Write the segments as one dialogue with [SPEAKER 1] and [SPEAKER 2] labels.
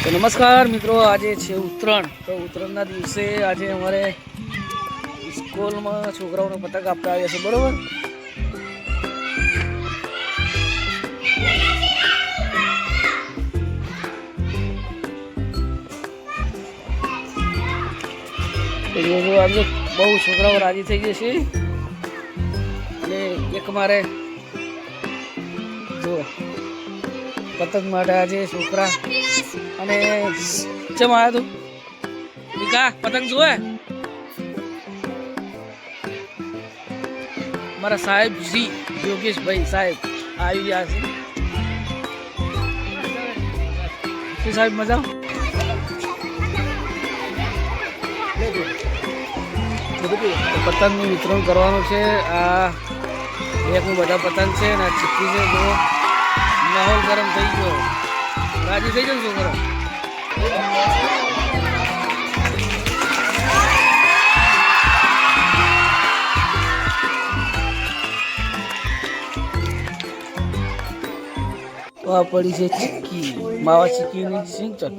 [SPEAKER 1] તો નમસ્કાર મિત્રો, આજે છે ઉત્તરાયણ. તો ઉત્તરાયણના દિવસે આજે અમારે સ્કૂલમાં છોકરાઓને પતંગ આપતા આવ્યા છે, બરોબર. આજે બહુ છોકરાઓ રાજી થઈ ગયા છે અને એક મારે જો પતંગ માટે આજે છોકરા અને ચમ આવ્યા તું વિકા પતંગ જોવે મારા સાહેબ શ્રી યોગેશભાઈ સાહેબ આવી ગયા છે. સાહેબ મજા પતંગનું વિતરણ કરવાનું છે. આ એકનું બધા પતંગ છે ને ચીક્કી છે. જો માહોલ ગરમ થઈ ગયો, રાજી થઈ જશે છોકરા. તો આ પડી છે ચીક્કી, માવા ચીક્કીની સિંચન.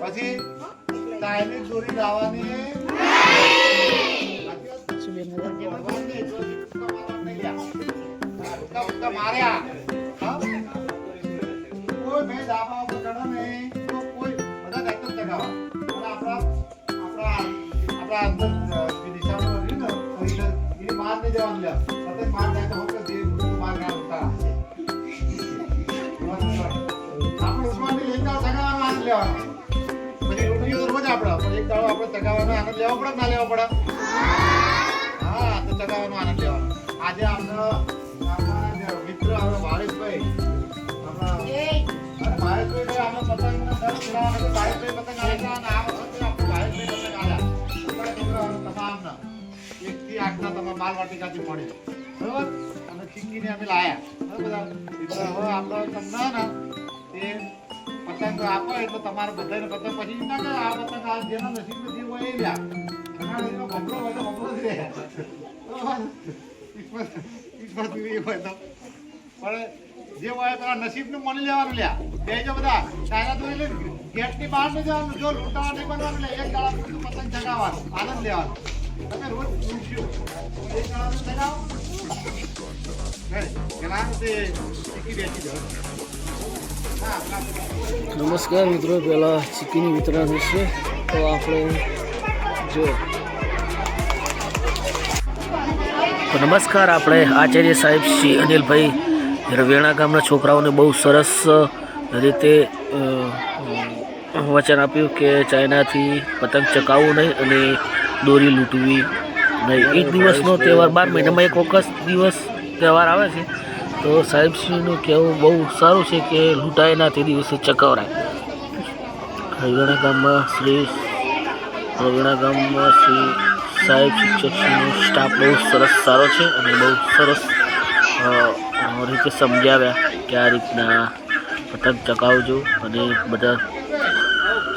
[SPEAKER 2] પછી ચાઇનીઝ દોરી લાવવાની માર્યા કોઈ મેં દાબા ઉપર ચડો નહીં તો કોઈ બધા દાયિત્વ ચગાવવા આપણા અંદર જે દિશામાં રહી ને એ માર નહીં જવાનું લે સતત માર જાય તો હોકે જે માર ના ઉતાર આપણે ઉસ્માનની લઈને ચગાવવાનો આનંદ લેવાનો. પછી રોટીઓ તો રોજ આપણે પણ એક દાડો આપણે ચગાવવાનો આનંદ લેવો પડે ના લેવો પડે? હા, તો ચગાવવાનો આનંદ લેવાનો. આજે આપણે મિત્ર આપણા ભાવેશભાઈ ભાવેશભાઈ આપણે પતંગ ભાવેશભાઈ પતંગ આવ્યા અને આ વખતે આપણે ભાવેશભાઈ પતંગ આવ્યા તમામના 1 થી 8 ના તમામ માલવાટિકાથી મળી બરોબર અને ચીક્કીને અમે લાયા બધા એટલે હવે આપણે તમને ને એ પતંગ આપો એટલે તમારે બધાને પતંગ પછી ના કે આ પતંગ આ જેના નસીબમાં જે હોય એ લ્યા ઘણા નસીબમાં બમરો હોય તો બમરો જ રહે હોય તો પણ જે હોય પેલા નસીબનું મળી લેવાનું લ્યા બે જો બધા ચાયના તો એટલે ગેટની બહાર નહીં જવાનું. જો લૂંટાવા નહીં બનવાનું લે એક ગાળા બધું પતંગ ચગાવવાનું આનંદ લેવાનો. તમે રોજ લૂંટશો એક ગાળા ચગાવો પેલા તે ચીક્કી બેસી જાઓ.
[SPEAKER 1] નમસ્કાર મિત્રો, પહેલાં ચીક્કીની વિતરણ થશે. તો આપણે જો તો નમસ્કાર, આપણે આચાર્ય સાહેબ શ્રી અનિલભાઈ રવેણા ગામના છોકરાઓને બહુ સરસ રીતે વચન આપ્યું કે ચાઇનાથી પતંગ ચકાવવું નહીં અને દોરી લૂંટવી નહીં. એક દિવસનો તહેવાર 12 મહિનામાં એક વખત દિવસ તહેવાર આવે છે. તો સાહેબશ્રીનું કહેવું બહુ સારું છે કે લૂંટાય ના તે દિવસે ચકાવરાય. રવેણા ગામમાં શ્રી સાહેબ શિક્ષકશ્રીનો સ્ટાફ બહુ સરસ સારો છે અને બહુ સરસ રીતે સમજાવ્યા કે આ રીતના પતંગ ચકાવજો અને બધા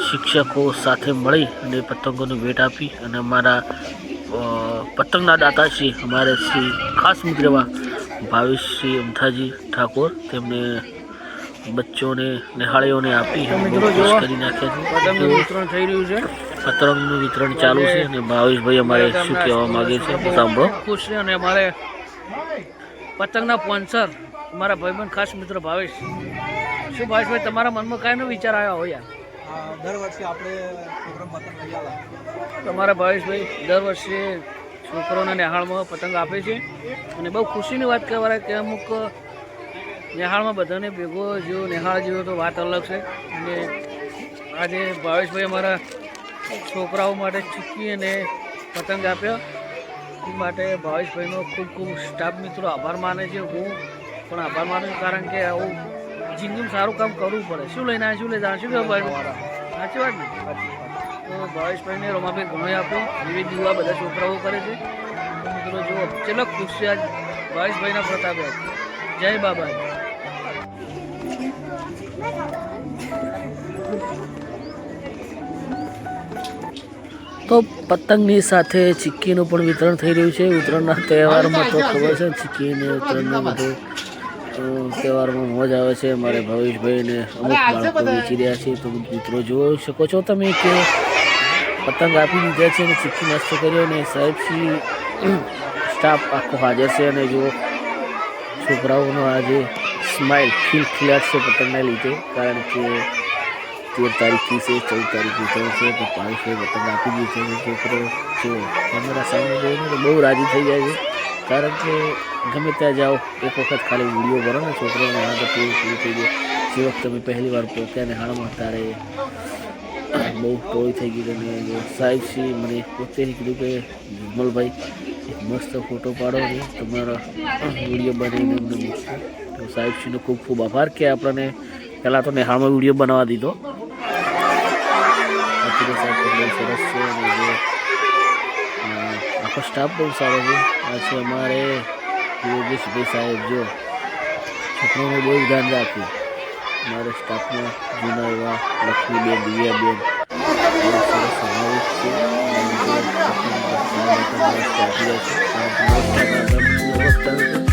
[SPEAKER 1] શિક્ષકો સાથે મળી અને પતંગોને ભેટ આપી અને અમારા પતંગના દાતાશ્રી અમારે શ્રી ખાસ મિત્ર એવા ભાવેશશ્રી અમથાજી ઠાકોર તેમને બચ્ચોને નિહાળીઓને આપી કરી નાખ્યા છે. પતંગનું વિતરણ થઈ રહ્યું છે, પતંગનું વિતરણ ચાલુ છે અને ભાવેશભાઈ અમારે શું કહેવા માગે છે સાંભળો. ખુશ છે અને અમારે પતંગના સ્પોન્સર અમારા ભાઈબંધ ખાસ મિત્ર ભાવેશ. શું ભાવેશભાઈ તમારા મનમાં કાંઈનો વિચાર આવ્યો હોય?
[SPEAKER 3] દર વર્ષે આપણે પ્રોગ્રામ પતંગ લઈ આવ્યા.
[SPEAKER 1] તમારા ભાવેશભાઈ દર વર્ષે છોકરોના નિહાળમાં પતંગ આપે છે અને બહુ ખુશીની વાત કહેવાય કે અમુક નિહાળમાં બધાને ભેગો જેવો નિહાળ જેવો તો વાત અલગ છે. અને આજે ભાવેશભાઈ અમારા છોકરાઓ માટે ચીક્કી અને પતંગ આપ્યા એ માટે ભાવેશભાઈનો ખૂબ ખૂબ સ્ટાફ મિત્રો આભાર માને છે. હું પણ આભાર માનું છું કારણ કે આવું જિંદગીમાં સારું કામ કરવું પડે. શું લઈને આવ્યા, શું લઈ જવાનું, શું ભાઈ સાચી વાત ને? તો ભાવેશભાઈને રમાભાઈ ઘણું આપ્યું, વિવિધ યુવા બધા છોકરાઓ કરે છે. મિત્રો જુઓ ચલો ખુશ છે આજ ભાવેશભાઈના પ્રતાપે. જય બાબા. તો પતંગની સાથે ચીક્કીનું પણ વિતરણ થઈ રહ્યું છે. ઉત્તરાયણના તહેવારમાં તો ખબર છે ચીક્કીને ઉત્તરાયણને બધું તો તહેવારમાં મોજ આવે છે. મારે ભવેશભાઈને અમુક બાળકો વેચી રહ્યા છે. તો મિત્રો જોઈ શકો છો તમે કે પતંગ આપી દીધા છે અને ચીક્કી નાસ્તો કર્યો અને સાહેબશ્રી સ્ટાફ આખો હાજર છે. અને જો છોકરાઓનો આજે સ્માઇલ ખિલખિલાટ છે પતંગના લીધે, કારણ કે 13 તારીખથી છે, 14 તારીખથી છે તો ભાવેશભાઈ પતંગ આપી દીધી છે. છોકરો જો કેમેરા સામે જોઈને તો બહુ રાજી થઈ જાય છે, કારણ કે ગમે ત્યાં જાઓ એક વખત ખાલી વિડીયો ભરો ને છોકરાઓને હા તો પૂરું થઈ જાય. જે વખતે અમે પહેલી વાર પોતે નિહાળમાં ત્યારે બહુ ટોળી થઈ ગઈ. અને સાહેબશ્રી મને પોતેથી કીધું કે વિમલભાઈ એક મસ્ત ફોટો પાડો ને તમારા વિડીયો બનાવીને અમને મૂકશો. તો સાહેબશ્રીનો ખૂબ ખૂબ આભાર કે આપણને પહેલાં તો નિહાળમાં વિડીયો બનાવવા દીધો. બાકી સાહેબ બહુ સરસ છે અને જે આખો સ્ટાફ બહુ સારો છે. આ છે અમારે યોગેશભાઈ સાહેબ, જો છોકરાઓનું બહુ ધ્યાન રાખ્યું. અમારા સ્ટાફમાં જૂના એવા લક્ષ્મીબેન, દિવ્યાબેન બહુ સરસ સ્વાભાવિક છે. અને જે